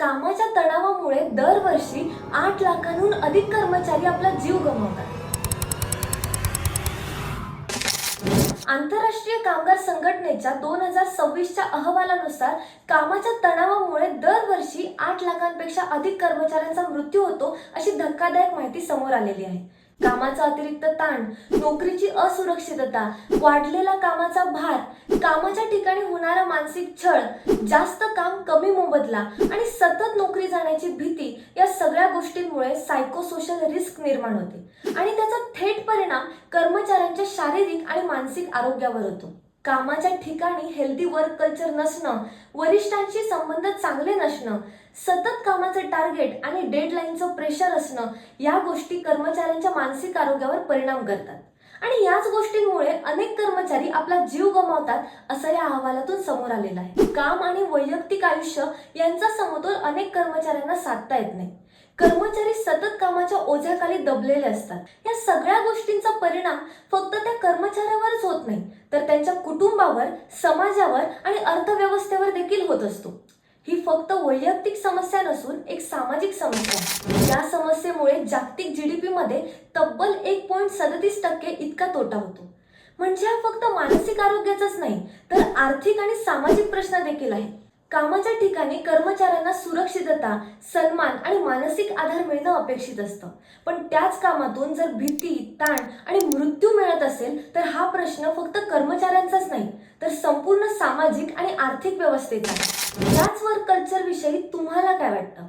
कामाच्या तणावामुळे दरवर्षी 8 लाखांहून अधिक कर्मचारी आपला जीव गमावतात. आंतरराष्ट्रीय कामगार संघटनेच्या 2026च्या अहवालानुसार कामाच्या तणावामुळे दरवर्षी 8 लाखांपेक्षा अधिक कर्मचाऱ्यांचा मृत्यू होतो, अशी धक्कादायक माहिती समोर आलेली आहे. कामाचा अतिरिक्त ताण, नोकरीची असुरक्षितता, वाढलेला कामाचा भार, कामाच्या ठिकाणी होणारा मानसिक छळ, जास्त काम कमी मोबदला आणि सतत नोकरी जाण्याची भीती या सगळ्या गोष्टींमुळे सायकोसोशल रिस्क निर्माण होते आणि त्याचा थेट परिणाम कर्मचाऱ्यांच्या शारीरिक आणि मानसिक आरोग्यावर होतो. कामाच्या ठिकाणी हेल्दी वर्क कल्चर नसणं, वरिष्ठांशी संबंध चांगले नसणं, सतत कामाचं टार्गेट आणि डेडलाईनचं प्रेशर असणं या गोष्टी कर्मचाऱ्यांच्या मानसिक आरोग्यावर परिणाम करतात आणि याच गोष्टींमुळे अनेक कर्मचारी आपला जीव गमावतात, असं या अहवालातून समोर आलेलं आहे. काम आणि वैयक्तिक आयुष्य यांचा समतोल अनेक कर्मचाऱ्यांना साधता येत नाही. कर्मचारी सतत कामाच्या ओझ्याखाली दबलेले असतात. या सगळ्या गोष्टींचा परिणाम फक्त त्या कर्मचाऱ्यावरच होत नाही, तर त्यांच्या कुटुंबावर, समाजावर आणि अर्थव्यवस्थेवर देखील होत असतो. ही फक्त वैयक्तिक समस्या नसून एक सामाजिक समस्या आहे. या समस्येमुळे जागतिक जीडीपी मध्ये तब्बल 1.37% इतका तोटा होतो. म्हणजे हा फक्त मानसिक आरोग्याचाच नाही, तर आर्थिक आणि सामाजिक प्रश्न देखील आहे. कामाच्या ठिकाणी कर्मचाऱ्यांना सुरक्षितता, सन्मान आणि मानसिक आधार मिळणं अपेक्षित असतं. पण त्याच कामातून जर भीती, ताण आणि मृत्यू मिळत असेल, तर हा प्रश्न फक्त कर्मचाऱ्यांचाच नाही, तर संपूर्ण सामाजिक आणि आर्थिक व्यवस्थेचा आहे. याच वर्क कल्चर विषयी तुम्हाला काय वाटतं?